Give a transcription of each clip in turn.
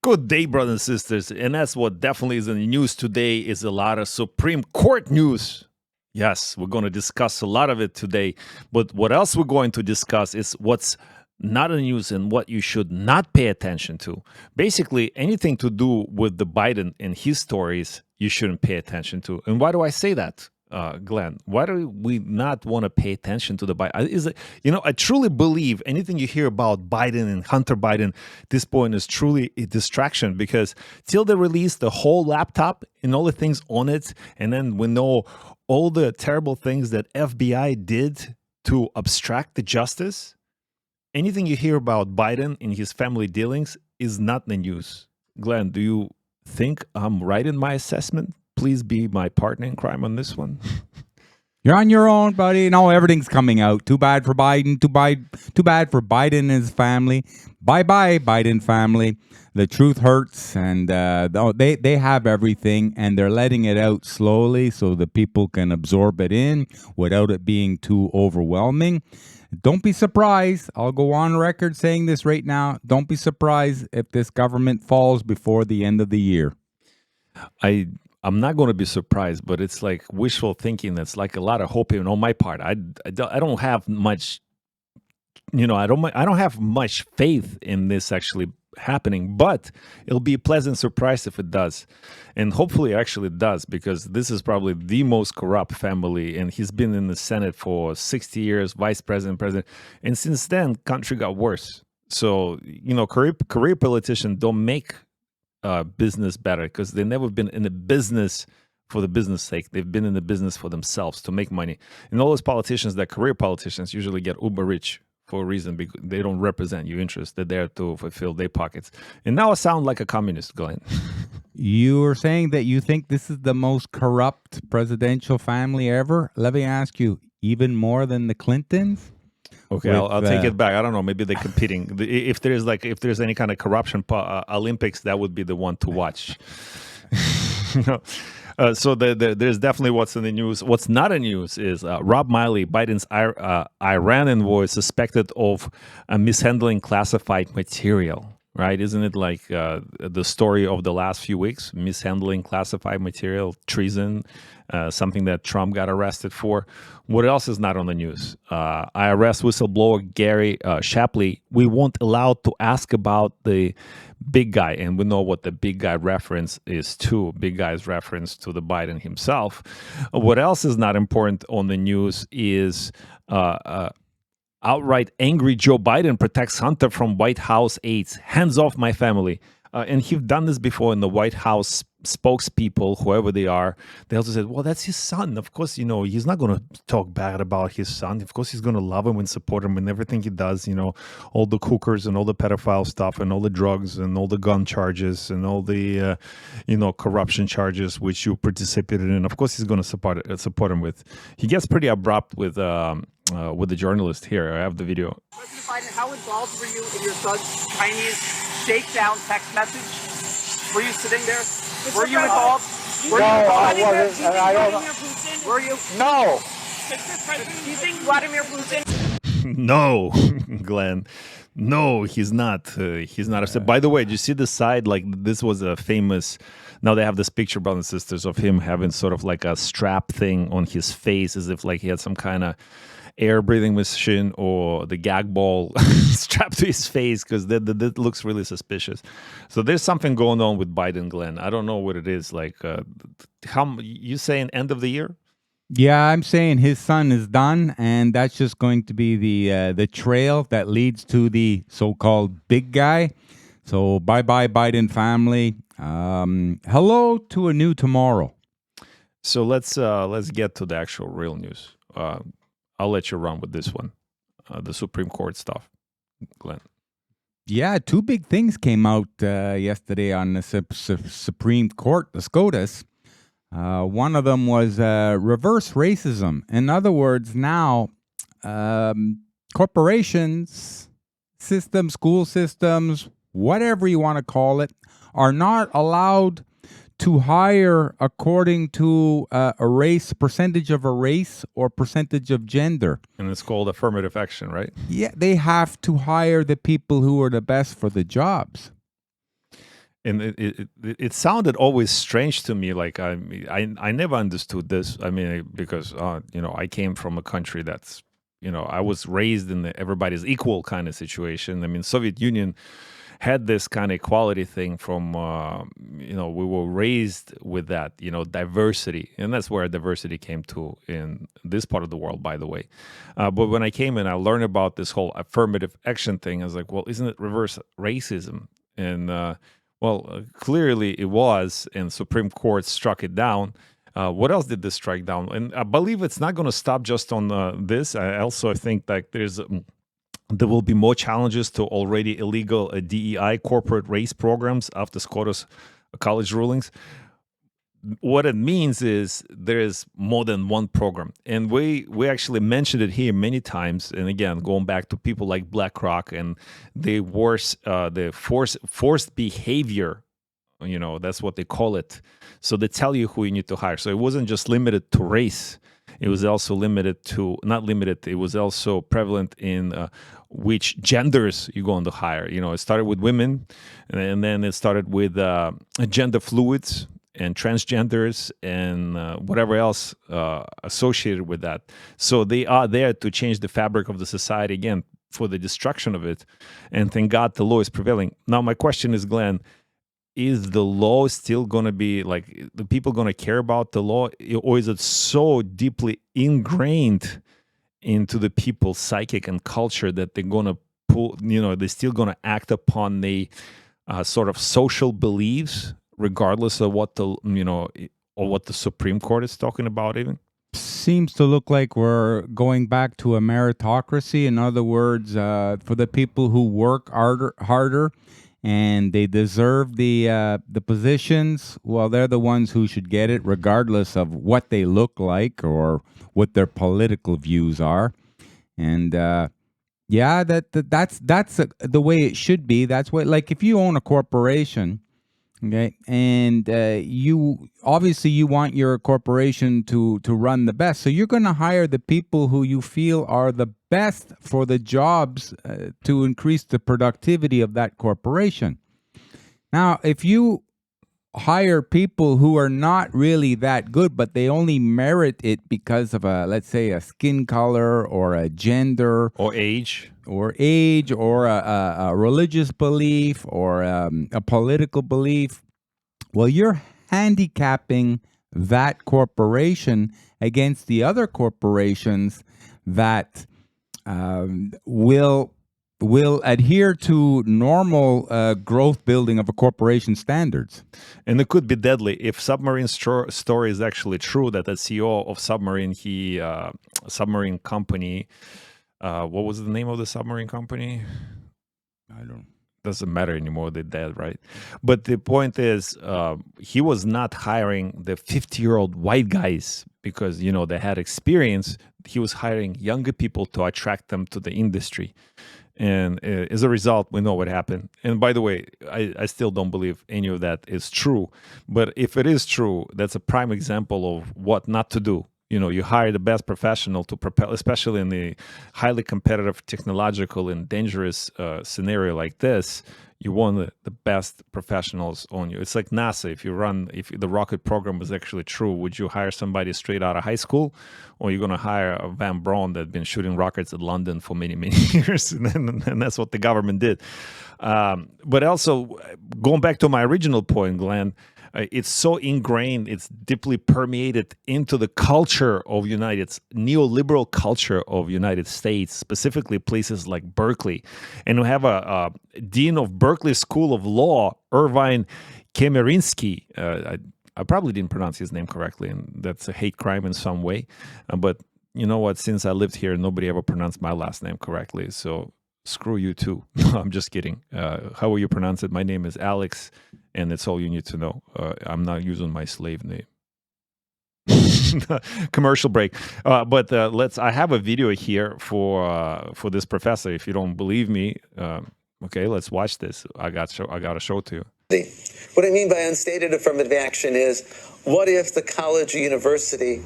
Good day, brothers and sisters. And that's what definitely is in the news today is a lot of Supreme Court news. Yes, we're going to discuss a lot of it today. But what else we're going to discuss is what's not in the news and what you should not pay attention to. Basically, anything to do with the Biden and his stories, you shouldn't pay attention to. And why do I say that? Glenn, why do we not want to pay attention to the Biden? I truly believe anything you hear about Biden and Hunter Biden at this point is truly a distraction, because till they release the whole laptop and all the things on it, and then we know all the terrible things that FBI did to obstruct the justice, anything you hear about Biden and his family dealings is not in the news. Glenn, do you think I'm right in my assessment? Please be my partner in crime on this one. You're on your own, buddy. No, everything's coming out. Too bad for Biden. Too bad for Biden and his family. Bye-bye, Biden family. The truth hurts, and they have everything, and they're letting it out slowly so the people can absorb it in without it being too overwhelming. Don't be surprised. I'll go on record saying this right now. Don't be surprised if this government falls before the end of the year. I'm not going to be surprised, but it's like wishful thinking. That's like a lot of hoping on my part. I don't have much, I don't have much faith in this actually happening, but it'll be a pleasant surprise if it does. And hopefully actually it does, because this is probably the most corrupt family, and he's been in the Senate for 60 years, vice president. And since then, country got worse. So, career politicians don't make business better, because they've never been in the business for the business sake. They've been in the business for themselves to make money. And all those politicians, that career politicians, usually get uber rich for a reason, because they don't represent your interests. They're there to fulfill their pockets. And now I sound like a communist, Glenn. You are saying that you think this is the most corrupt presidential family ever? Let me ask you, even more than the Clintons? Okay, I'll take it back. I don't know. Maybe they're competing. If there's any kind of corruption Olympics, that would be the one to watch. So there's definitely what's in the news. What's not in the news is Rob Malley, Biden's Iran envoy, suspected of mishandling classified material. Right? Isn't it like the story of the last few weeks? Mishandling classified material, treason, something that Trump got arrested for. What else is not on the news? IRS whistleblower Gary Shapley, we won't allow to ask about the big guy. And we know what the big guy reference is to. Big guy's reference to the Biden himself. What else is not important on the news is outright angry Joe Biden protects Hunter from White House aides. Hands off my family. And he's done this before in the White House spokespeople, whoever they are. They also said, well, that's his son. Of course, he's not going to talk bad about his son. Of course, he's going to love him and support him in everything he does. All the cookers and all the pedophile stuff and all the drugs and all the gun charges and all the, corruption charges, which you participated in. Of course, he's going to support him with. He gets pretty abrupt with the journalist here. I have the video. President Biden, how involved were you in your son's Chinese shakedown text message? Were you sitting there? Were you involved? No, I wasn't. I don't know. Were you? No. Do you think Vladimir Putin? No, Glenn. No, he's not. He's not upset. By the way, did you see the side? Like, this was a famous. Now they have this picture, brothers and sisters, of him having sort of like a strap thing on his face, as if like he had some kind of air breathing machine or the gag ball strapped to his face, because that looks really suspicious. So there's something going on with Biden, Glenn. I don't know what it is. Like, how you saying end of the year? Yeah, I'm saying his son is done, and that's just going to be the trail that leads to the so-called big guy. So bye-bye, Biden family. Hello to a new tomorrow. So let's get to the actual real news. I'll let you run with this one, the Supreme Court stuff, Glenn. Yeah, two big things came out yesterday on the Supreme Court, the SCOTUS. One of them was reverse racism. In other words, now corporations, systems, school systems, whatever you want to call it, are not allowed to hire according to a race, percentage of a race or percentage of gender. And it's called affirmative action, right? Yeah, they have to hire the people who are the best for the jobs. And it sounded always strange to me. Like I never understood this. I mean, because I came from a country that's I was raised in the everybody's equal kind of situation. I mean, Soviet Union had this kind of equality thing from we were raised with that diversity, and that's where diversity came to in this part of the world, by the way. But when I came in, I learned about this whole affirmative action thing. I was like, well, isn't it reverse racism? And clearly it was, and Supreme Court struck it down. What else did this strike down? And I believe it's not going to stop just on this. I also think that there will be more challenges to already illegal DEI corporate race programs after SCOTUS college rulings. What it means is there is more than one program. And we actually mentioned it here many times. And again, going back to people like BlackRock and the forced behavior, that's what they call it. So they tell you who you need to hire. So it wasn't just limited to race. It was also it was also prevalent in which genders you're going to hire. It started with women, and then it started with gender fluids and transgenders and whatever else associated with that. So they are there to change the fabric of the society, again, for the destruction of it. And thank God the law is prevailing. Now, my question is, Glenn, is the law still going to be like the people going to care about the law, or is it so deeply ingrained into the people's psychic and culture that they're going to pull, they're still going to act upon the sort of social beliefs, regardless of what or what the Supreme Court is talking about even? Seems to look like we're going back to a meritocracy. In other words, for the people who work harder and they deserve the positions, well, they're the ones who should get it, regardless of what they look like or what their political views are. And that's the way it should be. That's what, like, if you own a corporation, okay, and you want your corporation to run the best, so you're going to hire the people who you feel are the best for the jobs to increase the productivity of that corporation. Now, if you hire people who are not really that good, but they only merit it because of let's say a skin color or a gender or age or a religious belief or a political belief, well, you're handicapping that corporation against the other corporations that will adhere to normal growth building of a corporation standards. And it could be deadly if submarine story is actually true, that the CEO of submarine company, what was the name of the submarine company? I don't. Doesn't matter anymore. They're dead, right? But the point is, he was not hiring the 50-year-old white guys because they had experience. He was hiring younger people to attract them to the industry. And as a result, we know what happened. And by the way, I still don't believe any of that is true. But if it is true, that's a prime example of what not to do. You hire the best professional to propel, especially in the highly competitive, technological, and dangerous scenario like this. You want the best professionals on you. It's like NASA. If the rocket program was actually true, would you hire somebody straight out of high school, or you're going to hire a Van Braun that's been shooting rockets at London for many, many years? And that's what the government did. But also, going back to my original point, Glenn, it's so ingrained, it's deeply permeated into the culture of neoliberal culture of United States, specifically places like Berkeley. And we have a dean of Berkeley School of Law, Erwin Chemerinsky. I probably didn't pronounce his name correctly, and that's a hate crime in some way. But you know what? Since I lived here, nobody ever pronounced my last name correctly. So screw you too. I'm just kidding. How will you pronounce it? My name is Alex, and it's all you need to know. I'm not using my slave name. Commercial break. But I have a video here for this professor. If you don't believe me, okay, let's watch this. I got to show it to you. What I mean by unstated affirmative action is, what if the college or university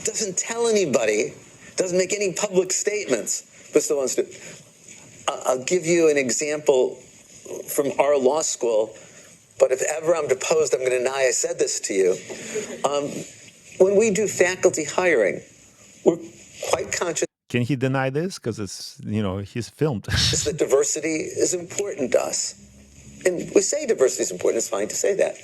doesn't tell anybody, doesn't make any public statements, but still wants to? I'll give you an example from our law school, but if ever I'm deposed, I'm going to deny I said this to you. When we do faculty hiring, we're quite conscious. Can he deny this? Because it's, he's filmed. That diversity is important to us. And we say diversity is important, it's fine to say that.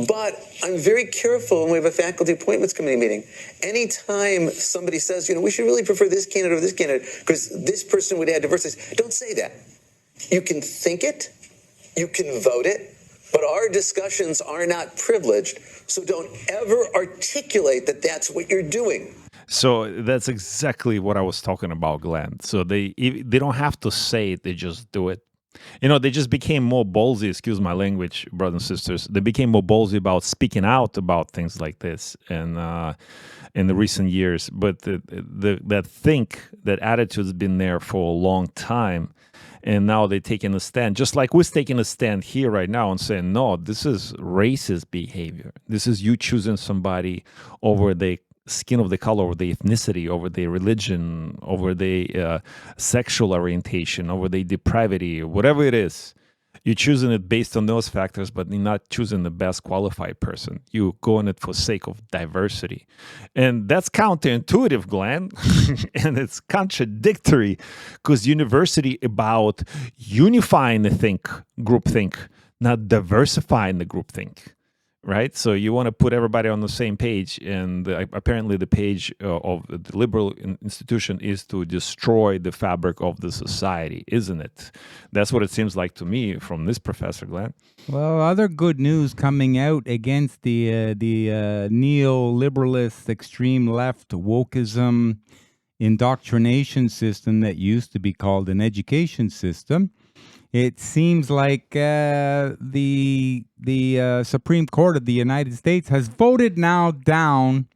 But I'm very careful when we have a faculty appointments committee meeting. Anytime somebody says, we should really prefer this candidate over this candidate because this person would add diversity, don't say that. You can think it, you can vote it, but our discussions are not privileged. So don't ever articulate that that's what you're doing. So that's exactly what I was talking about, Glenn. So they don't have to say it, they just do it. They just became more ballsy, excuse my language, brothers and sisters. They became more ballsy about speaking out about things like this and in the recent years. But that attitude has been there for a long time. And now they're taking a stand, just like we're taking a stand here right now and saying, no, this is racist behavior. This is you choosing somebody over the skin of the color, over the ethnicity, over the religion, over the sexual orientation, over the depravity, whatever it is. You're choosing it based on those factors, but you're not choosing the best qualified person. You're going it for sake of diversity. And that's counterintuitive, Glenn. And it's contradictory because university about unifying the groupthink, not diversifying the groupthink. Right? So you want to put everybody on the same page, and apparently the page of the liberal institution is to destroy the fabric of the society, isn't it? That's what it seems like to me from this professor, Glenn. Well, other good news coming out against the neoliberalist, extreme left, wokeism, indoctrination system that used to be called an education system. It seems like the Supreme Court of the United States has voted now down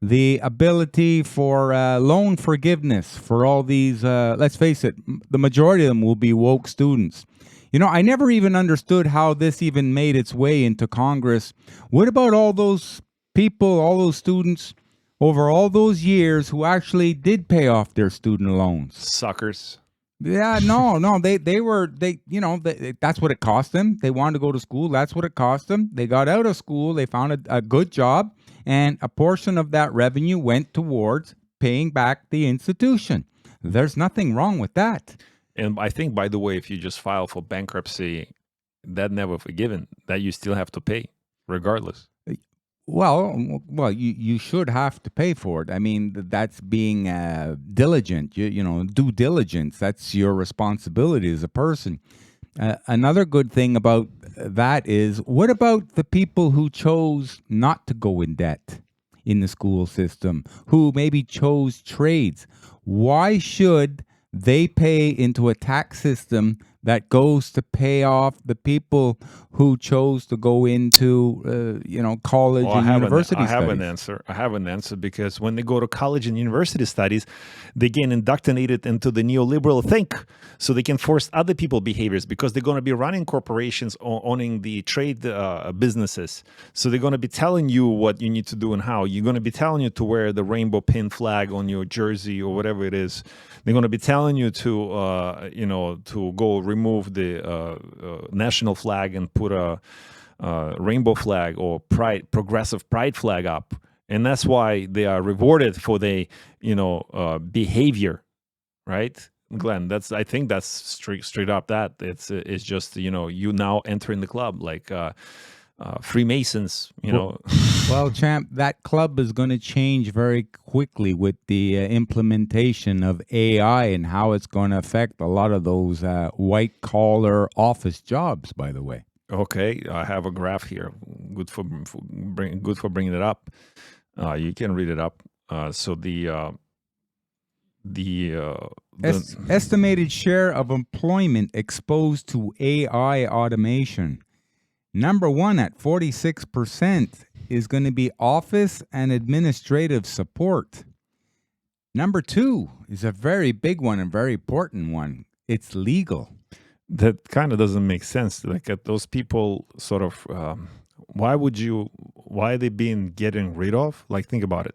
the ability for loan forgiveness for all these, let's face it, the majority of them will be woke students. I never even understood how this even made its way into Congress. What about all those people, all those students over all those years who actually did pay off their student loans? Suckers. Yeah, no, that's what it cost them. They wanted to go to school. That's what it cost them. They got out of school. They found a good job, and a portion of that revenue went towards paying back the institution. There's nothing wrong with that. And I think, by the way, if you just file for bankruptcy, that never forgiven. That you still have to pay, regardless. Well, you should have to pay for it. I mean, that's being diligent. Due diligence. That's your responsibility as a person. Another good thing about that is, what about the people who chose not to go in debt in the school system, who maybe chose trades? Why should they pay into a tax system that goes to pay off the people who chose to go into, college and university studies? I have an answer because when they go to college and university studies, they get indoctrinated into the neoliberal think, so they can force other people's behaviors because they're going to be running corporations, owning the trade businesses. So they're going to be telling you what you need to do and how. You're going to be telling you to wear the rainbow pin flag on your jersey or whatever it is. They're going to be telling you to go remove the national flag and put a rainbow flag or progressive pride flag up, and that's why they are rewarded for their behavior, right, Glenn? I think that's straight up. That it's just you now entering the club like Freemasons, Well, champ, that club is going to change very quickly with the implementation of AI and how it's going to affect a lot of those white-collar office jobs, by the way. Okay, I have a graph here. Good for bringing it up. You can read it up. So the Estimated share of employment exposed to AI automation. Number one at 46% is going to be office and administrative support. Number two is a very big one and very important one. It's legal. that kind of doesn't make sense. Like those people, sort of, why are they being getting rid of? Like, think about it.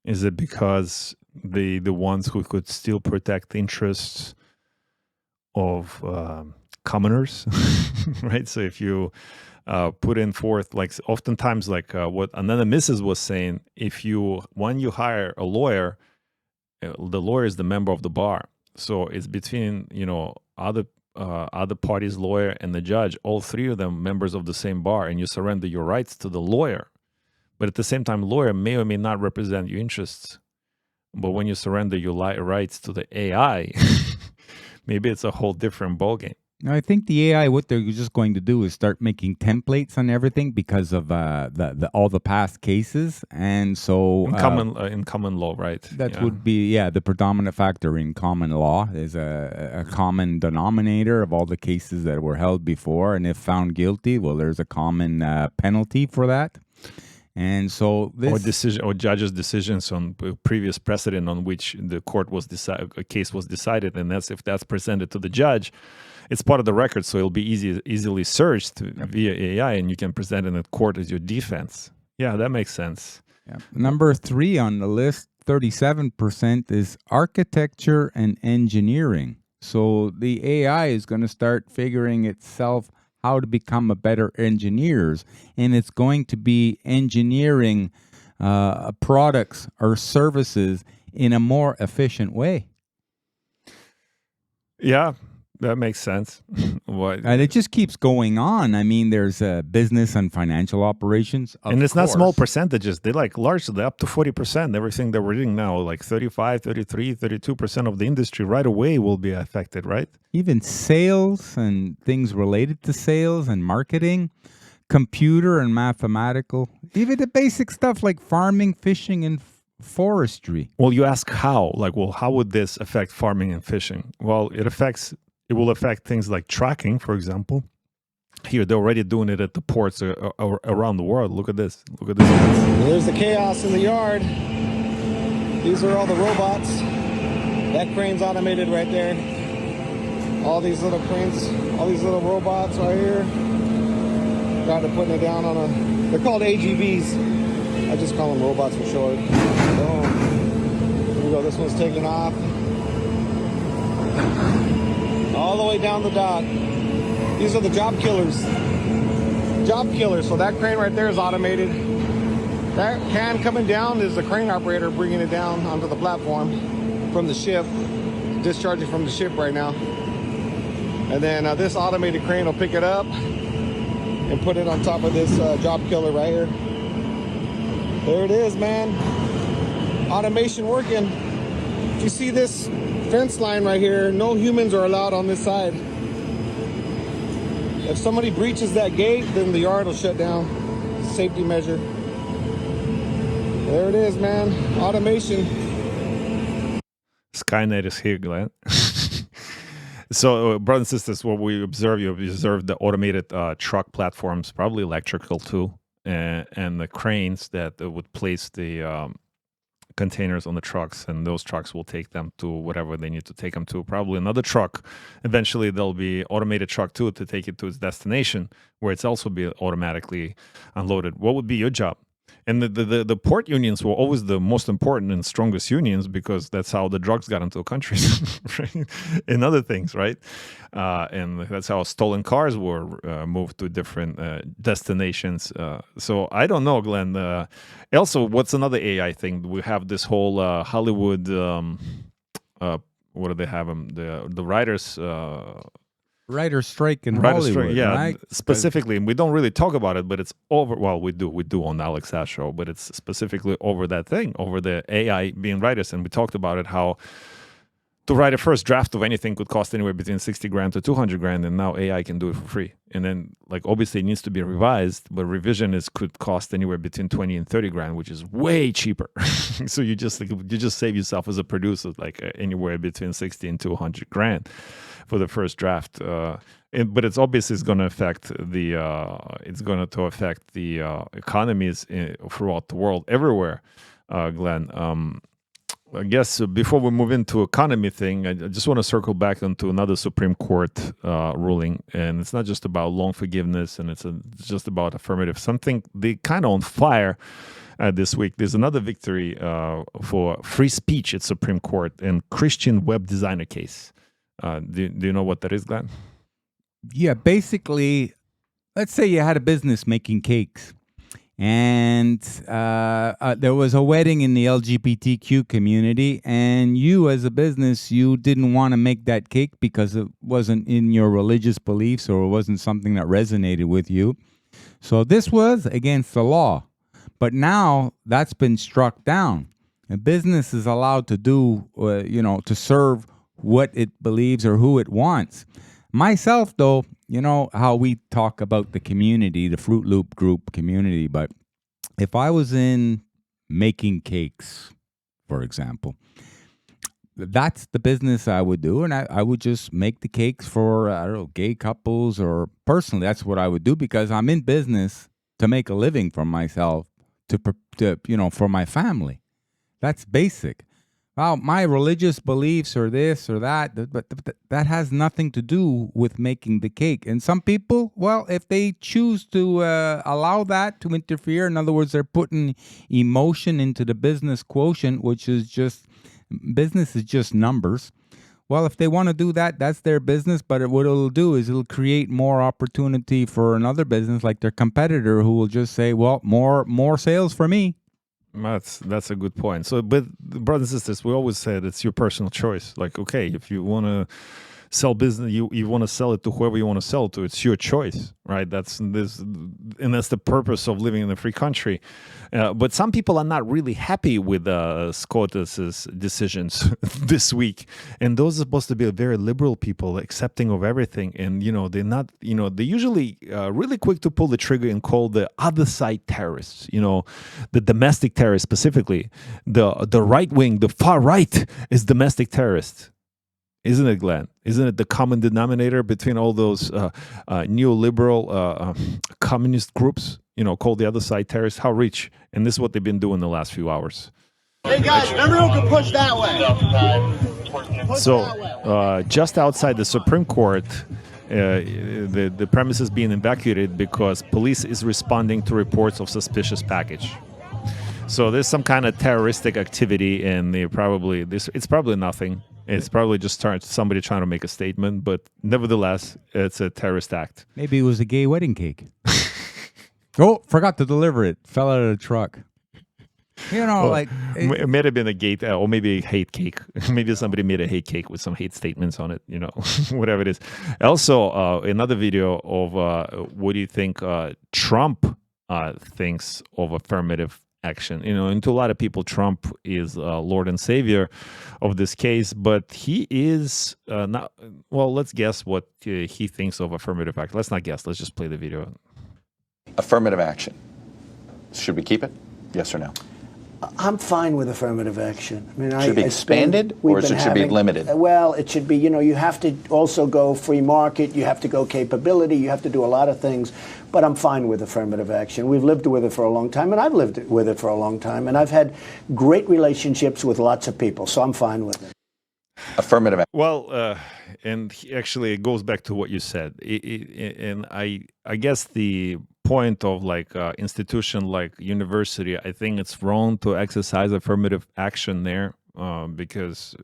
Is it because the ones who could still protect the interests of commoners, right? So if you put in forth, like oftentimes, like what Anonymous was saying, when you hire a lawyer, the lawyer is the member of the bar. So it's between, other party's lawyer and the judge, all three of them members of the same bar, and you surrender your rights to the lawyer. But at the same time, lawyer may or may not represent your interests. But when you surrender your rights to the AI, maybe it's a whole different ballgame. I think the AI, what they're just going to do is start making templates on everything because of all the past cases, and so In common law, right? that would be the predominant factor in common law is a common denominator of all the cases that were held before, and if found guilty, well, there's a common penalty for that. And so or judges' decisions on previous precedent on which the court a case was decided, and if that's presented to the judge, it's part of the record, so it'll be easily searched via AI, and you can present it in court as your defense. Yeah, that makes sense. Yeah. Number 3 on the list, 37%, is architecture and engineering. So the AI is going to start figuring itself how to become a better engineers, and it's going to be engineering products or services in a more efficient way. Yeah, that makes sense. And it just keeps going on. I mean, there's business and financial operations. And it's not small percentages. They largely up to 40%. Everything that we're reading now, like 35, 33, 32% of the industry right away will be affected, right? Even sales and things related to sales and marketing, computer and mathematical, even the basic stuff like farming, fishing, and forestry. Well, you ask how? How would this affect farming and fishing? Well, it will affect things like tracking, for example. Here, they're already doing it at the ports around the world. Look at this. There's the chaos in the yard. These are all the robots. That crane's automated right there. All these little cranes, all these little robots right here. Got to putting it down on they're called AGVs. I just call them robots for short. Boom. Here we go. This one's taking off. All the way down the dock. These are the job killers. So that crane right there is automated. That can coming down is the crane operator bringing it down onto the platform from the ship, discharging from the ship right now. And then this automated crane will pick it up and put it on top of this job killer right here. There it is, man. Automation working. If you see this fence line right here, no humans are allowed on this side. If somebody breaches that gate, then the yard will shut down. Safety measure. There it is, man. Automation. Skynet is here, Glenn. So, brothers and sisters, what we observe, you observe the automated truck platforms, probably electrical too, and the cranes that would place the containers on the trucks, and those trucks will take them to whatever they need to take them to. Probably another truck. Eventually, there'll be automated truck too to take it to its destination, where it's also be automatically unloaded. What would be your job? And the port unions were always the most important and strongest unions because that's how the drugs got into countries, right? And other things, right? And that's how stolen cars were moved to different destinations. So I don't know, Glenn. Also, what's another AI thing? We have this whole Hollywood. What do they have them? The writers. Writer strike in Hollywood, yeah, right? specifically, and we don't really talk about it, but it's over. Well, we do on Alex Ash show, but it's specifically over that thing, over the AI being writers, and we talked about it how to write a first draft of anything could cost anywhere between 60 grand to 200 grand, and now AI can do it for free. And then, like, obviously it needs to be revised, but revision could cost anywhere between 20 and 30 grand, which is way cheaper. So you just save yourself as a producer like anywhere between 60 and 200 grand for the first draft. But it's obviously going to affect the economies throughout the world, everywhere. Glenn, I guess before we move into economy thing, I just want to circle back onto another Supreme Court ruling, and it's not just about loan forgiveness, and it's just about affirmative. Something they kind of on fire this week. There's another victory for free speech at Supreme Court in Christian web designer case. Do you know what that is, Glenn? Yeah, basically, let's say you had a business making cakes, and there was a wedding in the LGBTQ community, and you as a business, you didn't want to make that cake because it wasn't in your religious beliefs or it wasn't something that resonated with you. So this was against the law. But now that's been struck down. A business is allowed to do, to serve what it believes or who it wants. Myself, though, you know how we talk about the community, the Fruit Loop group community, but if I was in making cakes, for example, that's the business I would do, and I would just make the cakes for, I don't know, gay couples, or personally, that's what I would do because I'm in business to make a living for myself, for my family. That's basic. Well, my religious beliefs or this or that, but that has nothing to do with making the cake. And some people, well, if they choose to allow that to interfere, in other words, they're putting emotion into the business quotient, which is just, business is just numbers. Well, if they want to do that, that's their business. But what it'll do is it'll create more opportunity for another business like their competitor who will just say, well, more sales for me. That's a good point. So, but brothers and sisters, we always said it's your personal choice. Like, okay, if you want to sell business, you want to sell it to whoever you want to sell it to. It's your choice, right? That's the purpose of living in a free country. But some people are not really happy with SCOTUS's decisions this week, and those are supposed to be a very liberal people, accepting of everything. And they're not. They're usually really quick to pull the trigger and call the other side terrorists. The domestic terrorists specifically, the right wing, the far right is domestic terrorists. Isn't it, Glenn? Isn't it the common denominator between all those neoliberal communist groups, called the other side terrorists? How rich? And this is what they've been doing the last few hours. Hey guys, everyone can push that way. So just outside the Supreme Court, the premise is being evacuated because police is responding to reports of suspicious package. So there's some kind of terroristic activity, and it's probably nothing. It's probably just somebody trying to make a statement, but nevertheless, it's a terrorist act. Maybe it was a gay wedding cake. Oh, forgot to deliver it. Fell out of the truck. It may have been a gay, or maybe a hate cake. Maybe somebody made a hate cake with some hate statements on it, whatever it is. Also, another video of what do you think Trump thinks of affirmative action. And to a lot of people, Trump is Lord and Savior of this case, but he is not. Well, let's guess what he thinks of affirmative action. Let's not guess. Let's just play the video. Affirmative action. Should we keep it? Yes or no? I'm fine with affirmative action. I mean, should it be expanded, or should it be limited? Well, it should be, you have to also go free market, you have to go capability, you have to do a lot of things, but I'm fine with affirmative action. We've lived with it for a long time, and I've lived with it for a long time, and I've had great relationships with lots of people, so I'm fine with it. Affirmative action. Well, and actually it goes back to what you said. And I guess the point of institution like university, I think it's wrong to exercise affirmative action there because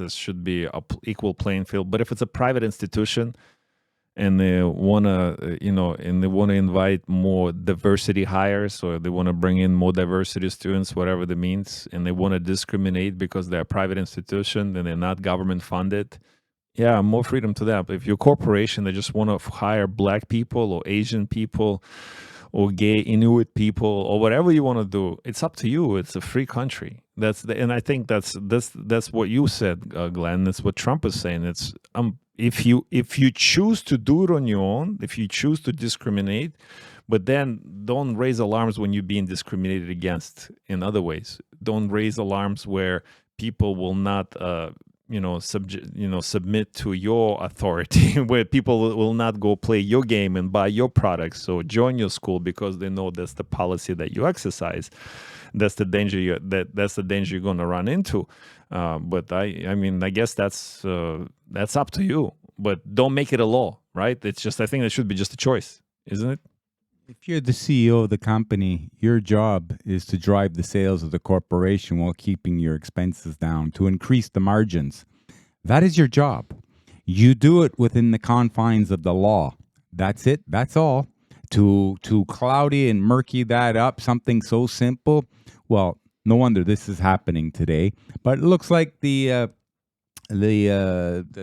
should be a equal playing field. But if it's a private institution and they want to, invite more diversity hires, or they want to bring in more diversity students, whatever that means, and they want to discriminate because they're a private institution and they're not government funded, yeah, more freedom to them. But if you're a corporation, they just want to hire black people or Asian people or gay Inuit people or whatever you want to do. It's up to you. It's a free country. And I think that's what you said, Glenn. That's what Trump is saying. It's if you choose to do it on your own, if you choose to discriminate, but then don't raise alarms when you're being discriminated against in other ways. Don't raise alarms where people will not submit to your authority, where people will not go play your game and buy your products or join your school because they know that's the policy that you exercise. That's the danger that's the danger you're going to run into. But I guess that's up to you. But don't make it a law, right? It's just, I think that should be just a choice, isn't it? If you're the CEO of the company, your job is to drive the sales of the corporation while keeping your expenses down, to increase the margins. That is your job. You do it within the confines of the law. That's it. That's all. To cloudy and murky that up, something so simple, well, no wonder this is happening today. But it looks like the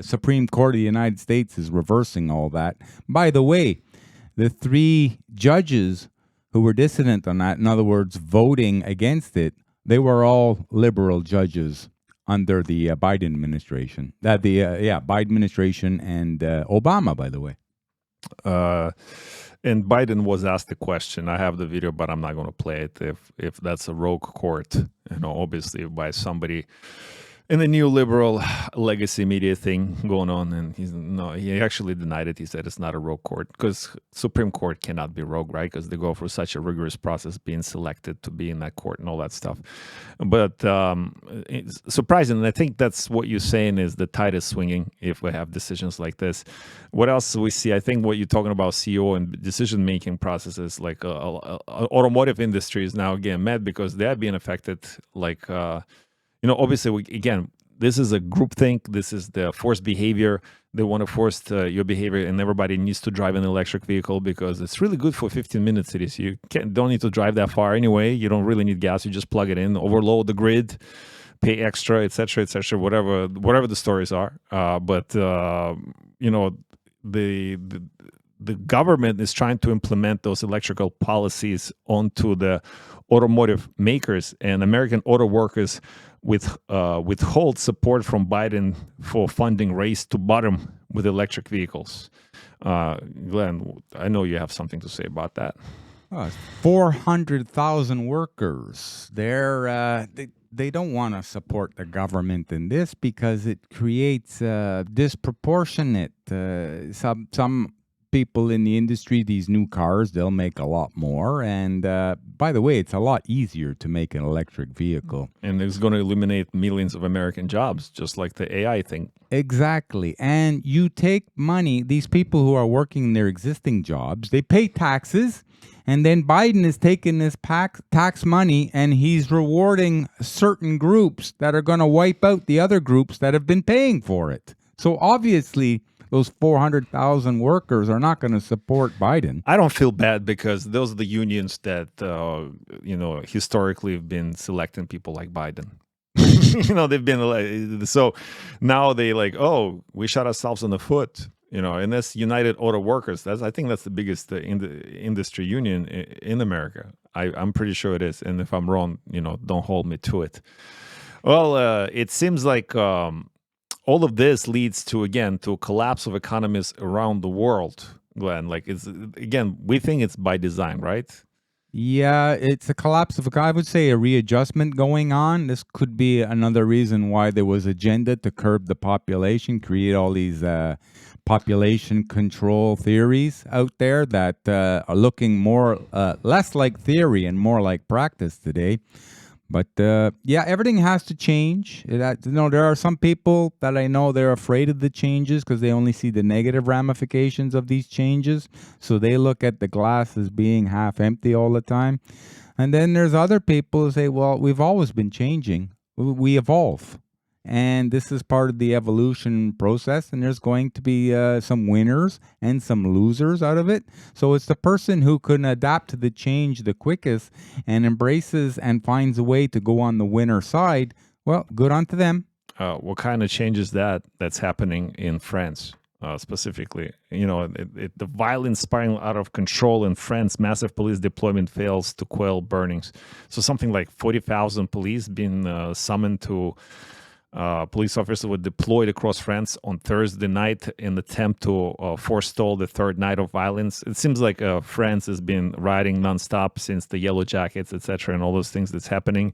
Supreme Court of the United States is reversing all that. By the way, the 3 judges who were dissident on that, in other words, voting against it, they were all liberal judges under the Biden administration. Biden administration and Obama, by the way. And Biden was asked the question. I have the video, but I'm not going to play it. If that's a rogue court, obviously by somebody in the new liberal legacy media thing going on, and he actually denied it. He said it's not a rogue court because Supreme Court cannot be rogue, right? Because they go through such a rigorous process being selected to be in that court and all that stuff. But it's surprising, and I think that's what you're saying is the tide is swinging if we have decisions like this. What else do we see? I think what you're talking about, CEO and decision-making processes, like automotive industry is now again mad because they're being affected, like obviously, again, this is a group think. This is the forced behavior. They want to force your behavior, and everybody needs to drive an electric vehicle because it's really good for 15-minute cities. You don't need to drive that far anyway. You don't really need gas. You just plug it in, overload the grid, pay extra, etc., whatever the stories are. But the government is trying to implement those electrical policies onto the automotive makers, and American auto workers withhold support from Biden for funding race to bottom with electric vehicles. Glenn, I know you have something to say about that. 400,000 workers. They don't want to support the government in this because it creates disproportionate. Some people in the industry, these new cars, they'll make a lot more. And by the way, it's a lot easier to make an electric vehicle. And it's going to eliminate millions of American jobs, just like the AI thing. Exactly. And you take money, these people who are working in their existing jobs, they pay taxes. And then Biden is taking this tax money and he's rewarding certain groups that are going to wipe out the other groups that have been paying for it. So obviously, those 400,000 workers are not going to support Biden. I don't feel bad because those are the unions that, historically have been selecting people like Biden. They've been so now they we shot ourselves in the foot, and that's United Auto Workers. I think that's the biggest industry union in America. I'm pretty sure it is. And if I'm wrong, don't hold me to it. Well, it seems like all of this leads to a collapse of economies around the world, Glenn. We think it's by design, right? Yeah, it's a collapse of, I would say, a readjustment going on. This could be another reason why there was agenda to curb the population, create all these population control theories out there that are looking less like theory and more like practice today. But everything has to change. There are some people that I know they're afraid of the changes because they only see the negative ramifications of these changes. So they look at the glass as being half empty all the time. And then there's other people who say, well, we've always been changing. We evolve. And this is part of the evolution process, and there's going to be some winners and some losers out of it. So it's the person who can adapt to the change the quickest and embraces and finds a way to go on the winner side. Well, good on to them. What kind of change is that's happening in France? specifically. The violence spiraling out of control in France, massive police deployment fails to quell burnings. So something like 40,000 police being summoned to police officers were deployed across France on Thursday night in attempt to forestall the third night of violence. It seems like France has been rioting nonstop since the Yellow Jackets, etc., and all those things that's happening.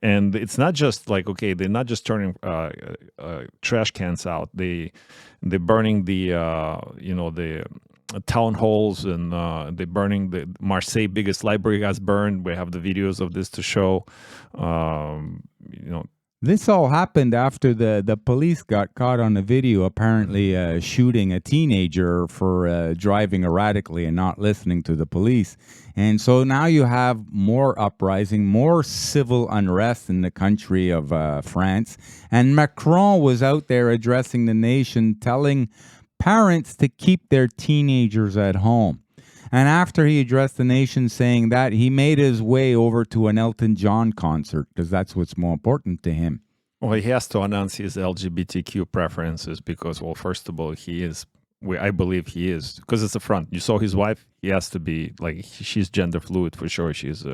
And it's not just like, okay, they're not just turning trash cans out. They're burning the town halls, and they're burning the Marseille biggest library has burned. We have the videos of this to show. This all happened after the police got caught on a video apparently shooting a teenager for driving erratically and not listening to the police. And so now you have more uprising, more civil unrest in the country of France. And Macron was out there addressing the nation, telling parents to keep their teenagers at home. And after he addressed the nation saying that, he made his way over to an Elton John concert because that's what's more important to him. Well, he has to announce his LGBTQ preferences because, well, first of all, I believe he is, because it's a front. You saw his wife. He has to be like, she's gender fluid for sure. She's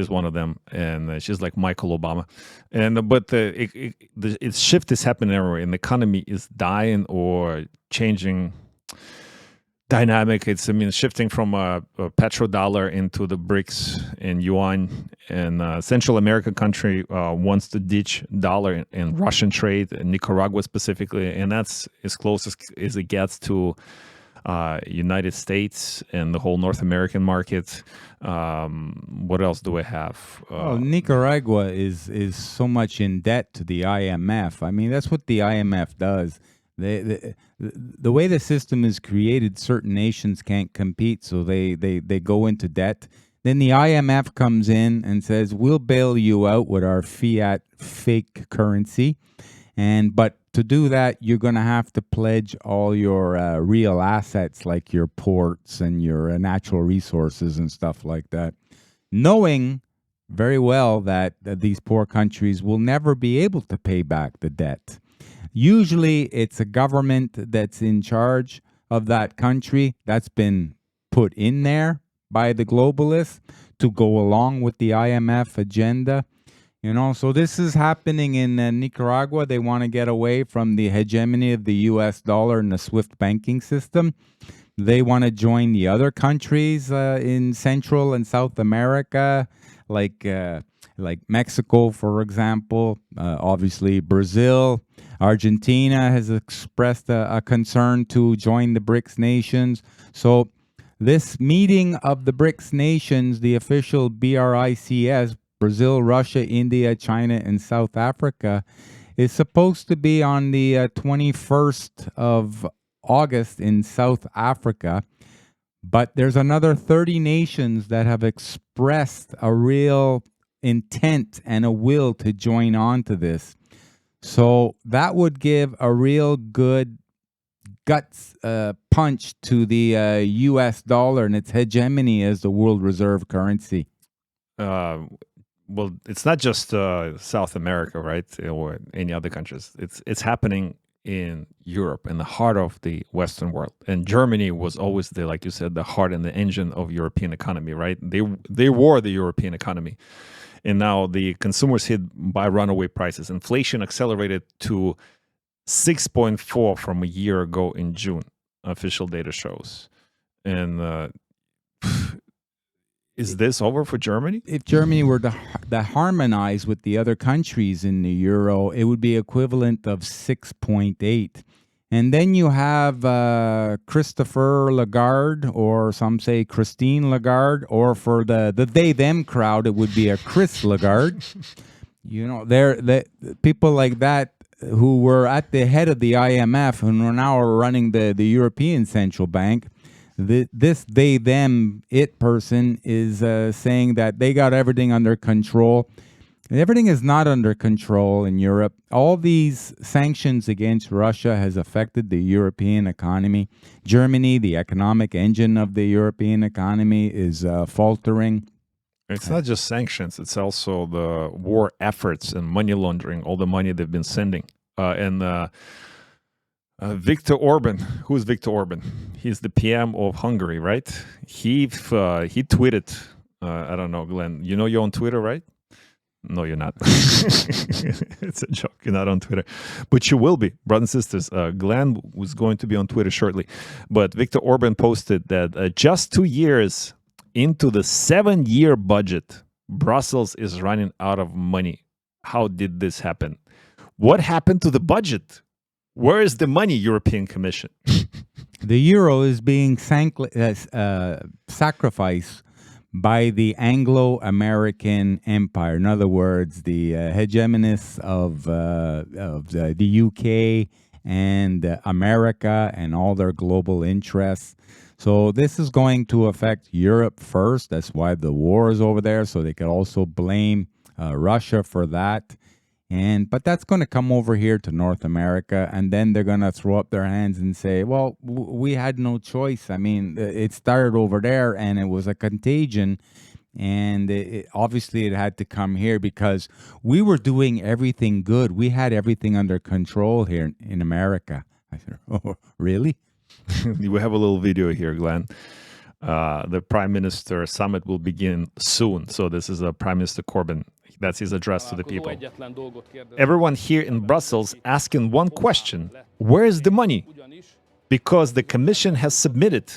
one of them, and she's like Michael Obama. But the shift is happening everywhere, and the economy is dying or changing dynamic. It's shifting from a petrodollar into the BRICS and yuan, and Central American country wants to ditch dollar in Russian trade, in Nicaragua specifically, and that's as close as it gets to United States and the whole North American market. What else do we have? Nicaragua is so much in debt to the IMF. I mean, that's what the IMF does. The way the system is created, certain nations can't compete, so they go into debt. Then the IMF comes in and says, we'll bail you out with our fiat fake currency. But to do that, you're going to have to pledge all your real assets, like your ports and your natural resources and stuff like that, knowing very well that these poor countries will never be able to pay back the debt. Usually it's a government that's in charge of that country that's been put in there by the globalists to go along with the IMF agenda. So this is happening in Nicaragua. They want to get away from the hegemony of the U.S. dollar and the SWIFT banking system. They want to join the other countries in Central and South America, like Mexico, for example, obviously Brazil. Argentina has expressed a concern to join the BRICS nations. So this meeting of the BRICS nations, the official BRICS, Brazil, Russia, India, China, and South Africa, is supposed to be on the 21st of August in South Africa. But there's another 30 nations that have expressed a real intent and a will to join on to this. So that would give a real good guts punch to the U.S. dollar and its hegemony as the world reserve currency. Well, it's not just South America, right, or any other countries. It's happening in Europe, in the heart of the Western world. And Germany was always like you said, the heart and the engine of European economy, right? They were the European economy. And now the consumers hit by runaway prices. Inflation accelerated to 6.4 from a year ago in June, official data shows. And is this over for Germany? If Germany were to harmonize with the other countries in the euro, it would be equivalent of 6.8. And then you have Christopher Lagarde, or some say Christine Lagarde, or for the they-them crowd, it would be a Chris Lagarde. They're people like that who were at the head of the IMF and are now running the European Central Bank. This they-them it person is saying that they got everything under control. Everything is not under control in Europe. All these sanctions against Russia has affected the European economy. Germany, the economic engine of the European economy, is faltering. It's not just sanctions. It's also the war efforts and money laundering, all the money they've been sending. Viktor Orban. Who's Viktor Orban? He's the PM of Hungary, right? He tweeted. I don't know, Glenn. You know you're on Twitter, right? No, you're not. It's a joke. You're not on Twitter. But you will be, brothers and sisters. Glenn was going to be on Twitter shortly. But Viktor Orban posted that just 2 years into the 7-year budget, Brussels is running out of money. How did this happen? What happened to the budget? Where is the money, European Commission? The euro is being sacrificed by the Anglo-American Empire. In other words, the hegemonists of the UK and America and all their global interests. So this is going to affect Europe first. That's why the war is over there. So they could also blame Russia for that. But that's going to come over here to North America, and then they're going to throw up their hands and say, well, we had no choice. I mean, it started over there, and it was a contagion, and obviously it had to come here because we were doing everything good. We had everything under control here in America. I said, oh, really? We have a little video here, Glenn. The Prime Minister summit will begin soon. So this is Prime Minister Corbyn. That's his address to the people. Everyone here in Brussels asking one question: where is the money? Because the Commission has submitted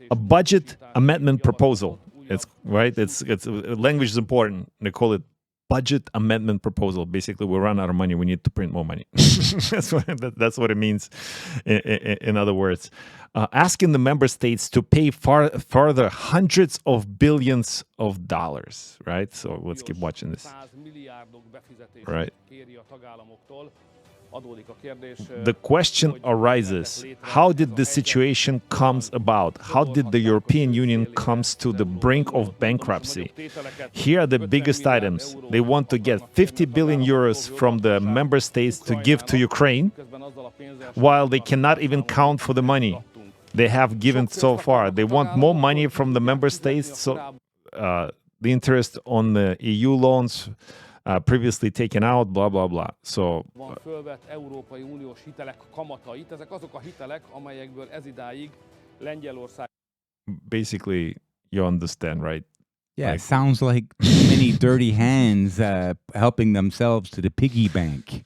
a budget amendment proposal. It's right. It's language is important. They call it budget amendment proposal. Basically, we run out of money. We need to print more money. That's what it means. In other words, asking the member states to pay further hundreds of billions of dollars. Right. So let's keep watching this. Right. The question arises, how did this situation comes about? How did the European Union comes to the brink of bankruptcy? Here are the biggest items. They want to get 50 billion euros from the member states to give to Ukraine, while they cannot even count for the money they have given so far. They want more money from the member states, so the interest on the EU loans previously taken out, blah, blah, blah. So basically, you understand, right? Yeah, it sounds like many dirty hands helping themselves to the piggy bank.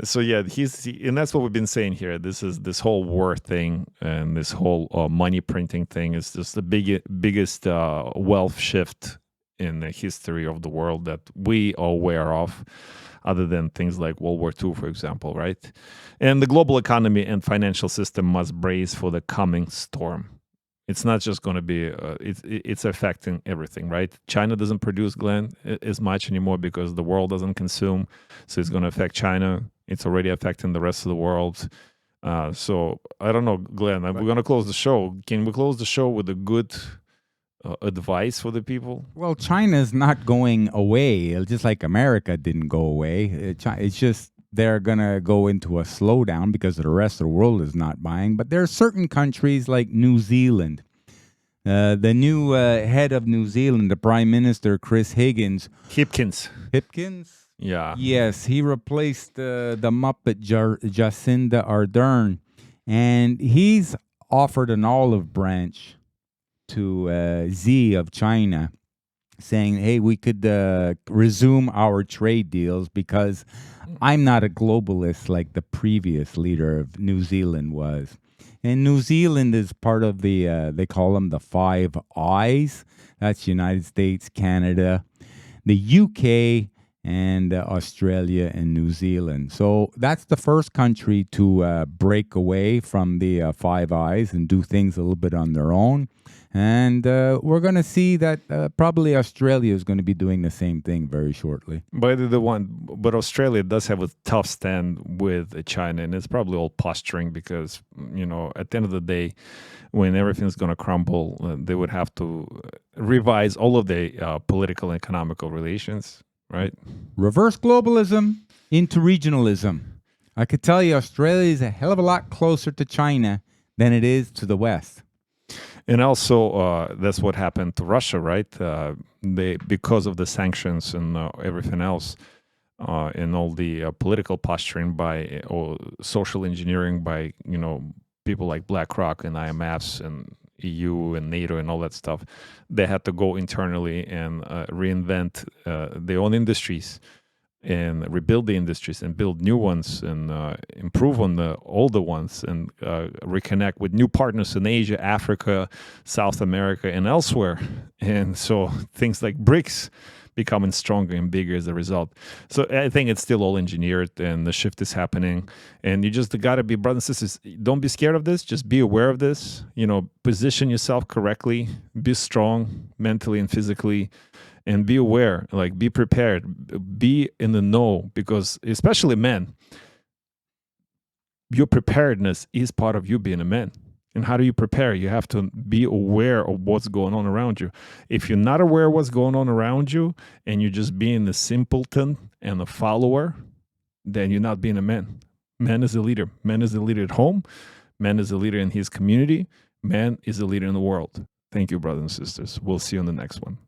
So yeah, and that's what we've been saying here. This whole war thing and this whole money printing thing is just the biggest wealth shift in the history of the world that we are aware of, other than things like World War II, for example, right? And the global economy and financial system must brace for the coming storm. It's not just going to be, it's affecting everything, right? China doesn't produce, Glenn, as much anymore because the world doesn't consume. So it's going to affect China. It's already affecting the rest of the world. So I don't know, Glenn, we're going to close the show. Can we close the show with a good advice for the people? Well, China's not going away, just like America didn't go away. It's just they're going to go into a slowdown because the rest of the world is not buying. But there are certain countries like New Zealand. The new head of New Zealand, the Prime Minister, Chris Hipkins. Yeah. Yes, he replaced the Muppet Jacinda Ardern. And he's offered an olive branch to Xi of China, saying, hey, we could resume our trade deals because I'm not a globalist like the previous leader of New Zealand was. And New Zealand is part of the, they call them the Five Eyes. That's United States, Canada, the UK, and Australia and New Zealand. So that's the first country to break away from the Five Eyes and do things a little bit on their own. And we're going to see that probably Australia is going to be doing the same thing very shortly. But Australia does have a tough stand with China, and it's probably all posturing because, at the end of the day, when everything's going to crumble, they would have to revise all of the political and economical relations, right? Reverse globalism into regionalism. I could tell you Australia is a hell of a lot closer to China than it is to the West. And also, that's what happened to Russia, right? Because of the sanctions and everything else, and all the political posturing by or social engineering by people like BlackRock and IMFs and EU and NATO and all that stuff. They had to go internally and reinvent their own industries and rebuild the industries and build new ones and improve on the older ones and reconnect with new partners in Asia, Africa, South America, and elsewhere. And so things like BRICS becoming stronger and bigger as a result. So I think it's still all engineered and the shift is happening. And you just got to be, brothers and sisters, don't be scared of this. Just be aware of this. Position yourself correctly. Be strong mentally and physically. And be aware, like be prepared, be in the know, because especially men, your preparedness is part of you being a man. And how do you prepare? You have to be aware of what's going on around you. If you're not aware of what's going on around you and you're just being a simpleton and a follower, then you're not being a man. Man is a leader. Man is a leader at home. Man is a leader in his community. Man is a leader in the world. Thank you, brothers and sisters. We'll see you on the next one.